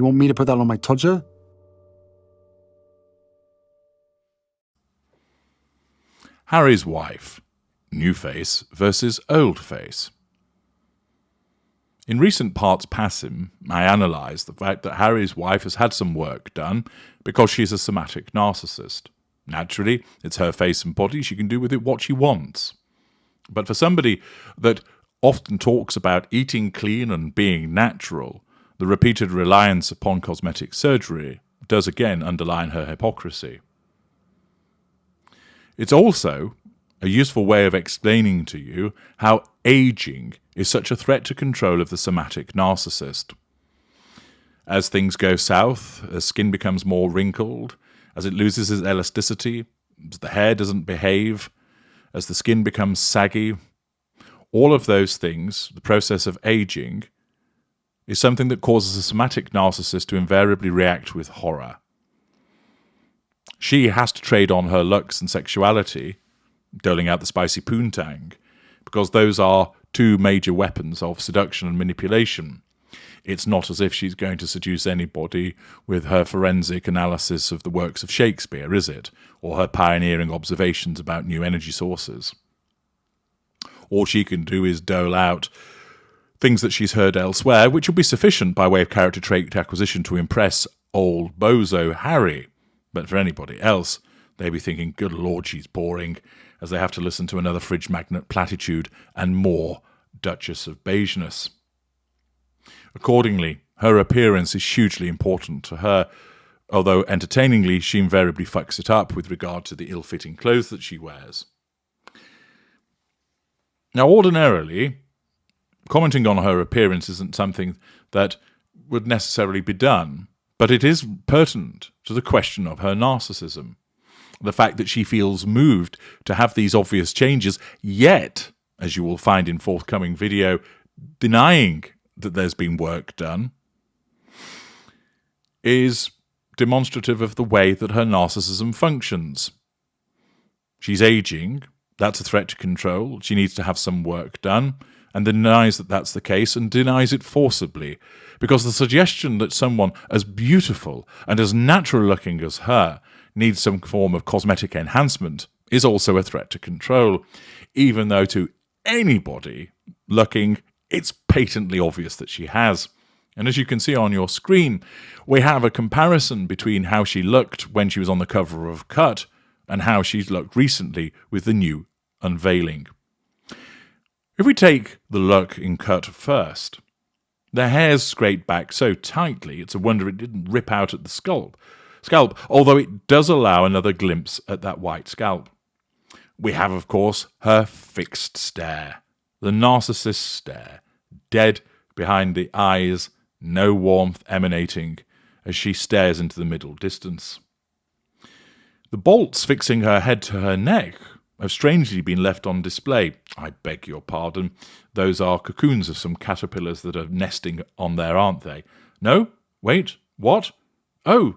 want me to put that on my Tudor? Harry's wife, new face versus old face. In recent parts passim, I analysed the fact that Harry's wife has had some work done because she's a somatic narcissist. Naturally, it's her face and body, she can do with it what she wants. But for somebody that often talks about eating clean and being natural, the repeated reliance upon cosmetic surgery does again underline her hypocrisy. It's also a useful way of explaining to you how aging is such a threat to control of the somatic narcissist. As things go south, as skin becomes more wrinkled, as it loses its elasticity, as the hair doesn't behave, as the skin becomes saggy, all of those things, the process of aging, is something that causes a somatic narcissist to invariably react with horror. She has to trade on her looks and sexuality, doling out the spicy poontang, because those are two major weapons of seduction and manipulation. It's not as if she's going to seduce anybody with her forensic analysis of the works of Shakespeare, is it? Or her pioneering observations about new energy sources. All she can do is dole out things that she's heard elsewhere, which will be sufficient by way of character trait acquisition to impress old bozo Harry. But for anybody else, they'd be thinking, good Lord, she's boring, as they have to listen to another fridge magnet platitude and more Duchess of Beigeness. Accordingly, her appearance is hugely important to her, although entertainingly she invariably fucks it up with regard to the ill-fitting clothes that she wears. Now, ordinarily, commenting on her appearance isn't something that would necessarily be done, but it is pertinent to the question of her narcissism. The fact that she feels moved to have these obvious changes, yet, as you will find in forthcoming video, denying that there's been work done, is demonstrative of the way that her narcissism functions. She's aging, that's a threat to control, she needs to have some work done, and denies that that's the case, and denies it forcibly, because the suggestion that someone as beautiful and as natural-looking as her needs some form of cosmetic enhancement is also a threat to control, even though to anybody looking, it's patently obvious that she has. And as you can see on your screen, we have a comparison between how she looked when she was on the cover of Cut and how she's looked recently with the new unveiling. If we take the look in Cut first, the hair's scraped back so tightly it's a wonder it didn't rip out at the scalp, although it does allow another glimpse at that white scalp. We have, of course, her fixed stare, the narcissist stare, dead behind the eyes, no warmth emanating as she stares into the middle distance. The bolts fixing her head to her neck have strangely been left on display. I beg your pardon, those are cocoons of some caterpillars that are nesting on there, aren't they? No? Wait, what? Oh,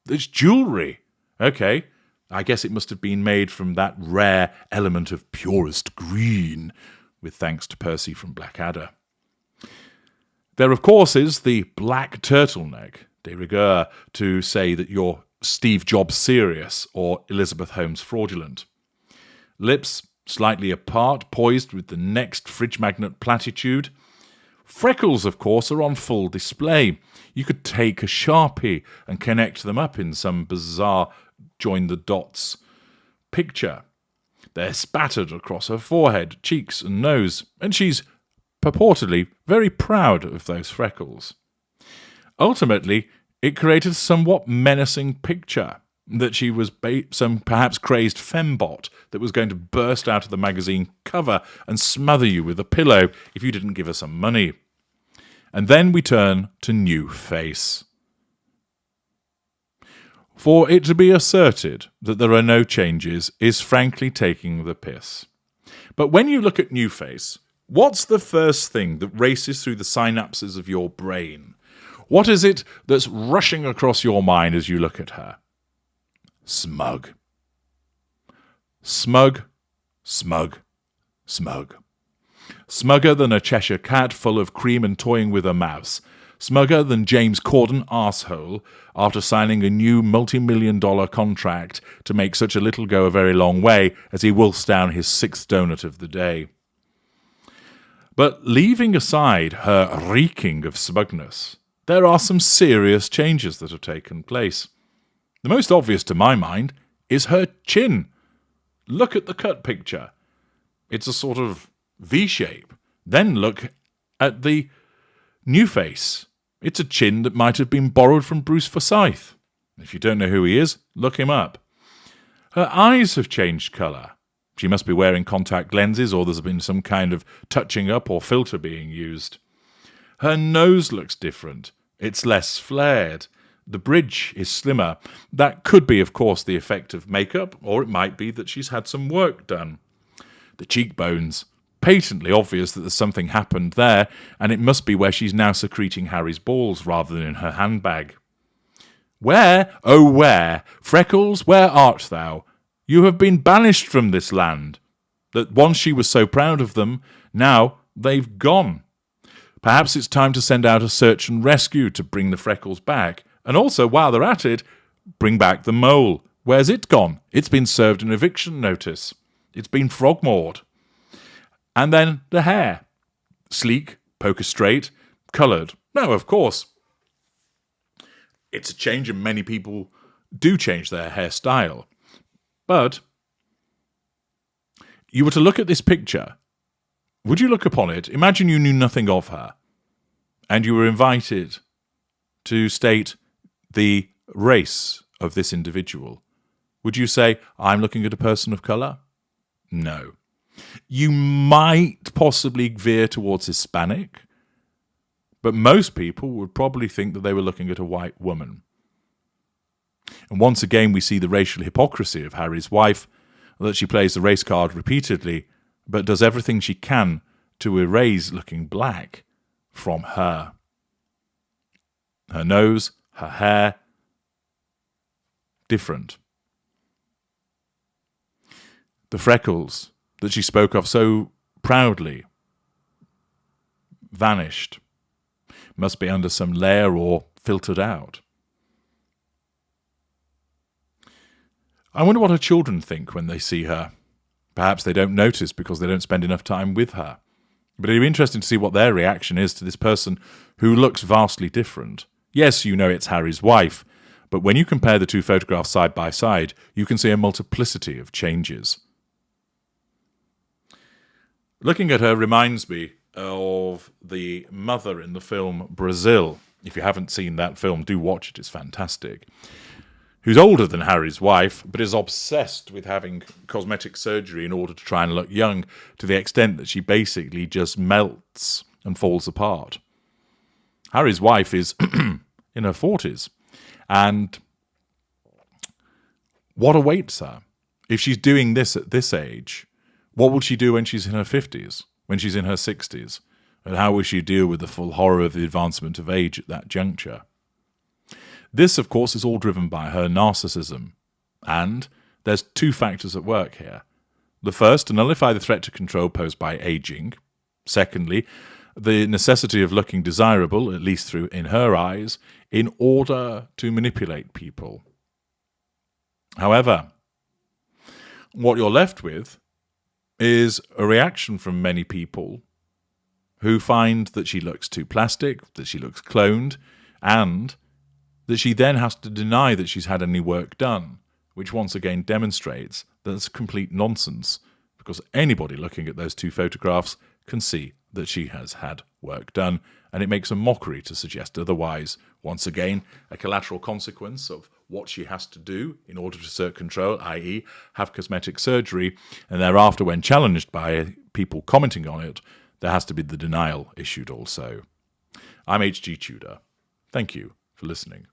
it's jewellery. Okay, I guess it must have been made from that rare element of purest green, with thanks to Percy from Blackadder. There, of course, is the black turtleneck, de rigueur to say that you're Steve Jobs serious or Elizabeth Holmes fraudulent. Lips slightly apart, poised with the next fridge magnet platitude. Freckles, of course, are on full display. You could take a Sharpie and connect them up in some bizarre join-the-dots picture. They're spattered across her forehead, cheeks and nose, and she's purportedly very proud of those freckles. Ultimately, it created a somewhat menacing picture that she was some perhaps crazed fembot that was going to burst out of the magazine cover and smother you with a pillow if you didn't give her some money. And then we turn to new face. For it to be asserted that there are no changes is frankly taking the piss. But when you look at new face, what's the first thing that races through the synapses of your brain? What is it that's rushing across your mind as you look at her? Smug. Smug, smug, smug. Smugger than a Cheshire cat full of cream and toying with a mouse. smugger than James Corden arsehole after signing a new multi-million-dollar contract to make such a little go a very long way as he wolfs down his 6th donut of the day. But leaving aside her reeking of smugness, there are some serious changes that have taken place. The most obvious to my mind is her chin. Look at the cut picture. It's a sort of V-shape. Then look at the new face. It's a chin that might have been borrowed from Bruce Forsyth. If you don't know who he is, look him up. Her eyes have changed colour. She must be wearing contact lenses, or there's been some kind of touching up or filter being used. Her nose looks different. It's less flared. The bridge is slimmer. That could be, of course, the effect of makeup, or it might be that she's had some work done. The cheekbones. Patently obvious that there's something happened there, and it must be where she's now secreting Harry's balls rather than in her handbag. Where, oh where, Freckles, where art thou? You have been banished from this land. That once she was so proud of them, now they've gone. Perhaps it's time to send out a search and rescue to bring the Freckles back, and also, while they're at it, bring back the mole. Where's it gone? It's been served an eviction notice. It's been frogmawed. And then the hair. Sleek, poker straight, coloured. No, of course. It's a change, and many people do change their hairstyle. But you were to look at this picture. Would you look upon it? Imagine you knew nothing of her, and you were invited to state the race of this individual. Would you say, I'm looking at a person of colour? No. You might possibly veer towards Hispanic, but most people would probably think that they were looking at a white woman. And once again, we see the racial hypocrisy of Harry's wife, that she plays the race card repeatedly, but does everything she can to erase looking black from her. Her nose, her hair, different. The freckles that she spoke of so proudly vanished. Must be under some layer or filtered out. I wonder what her children think when they see her. Perhaps they don't notice because they don't spend enough time with her. But it'd be interesting to see what their reaction is to this person who looks vastly different. Yes, you know it's Harry's wife, but when you compare the two photographs side by side, you can see a multiplicity of changes. Looking at her reminds me of the mother in the film Brazil. If you haven't seen that film, do watch it, it's fantastic. Who's older than Harry's wife, but is obsessed with having cosmetic surgery in order to try and look young, to the extent that she basically just melts and falls apart. Harry's wife is in her 40s, and what awaits her? If she's doing this at this age, what will she do when she's in her 50s, when she's in her 60s? And how will she deal with the full horror of the advancement of age at that juncture? This, of course, is all driven by her narcissism. And there's two factors at work here. The first, to nullify the threat to control posed by aging. Secondly, the necessity of looking desirable, at least through in her eyes, in order to manipulate people. However, what you're left with is a reaction from many people who find that she looks too plastic, that she looks cloned, and that she then has to deny that she's had any work done, which once again demonstrates that it's complete nonsense, because anybody looking at those two photographs can see that she has had work done, and it makes a mockery to suggest otherwise. Once again, a collateral consequence of what she has to do in order to assert control, i.e. have cosmetic surgery, and thereafter, when challenged by people commenting on it, there has to be the denial issued also. I'm H.G. Tudor. Thank you for listening.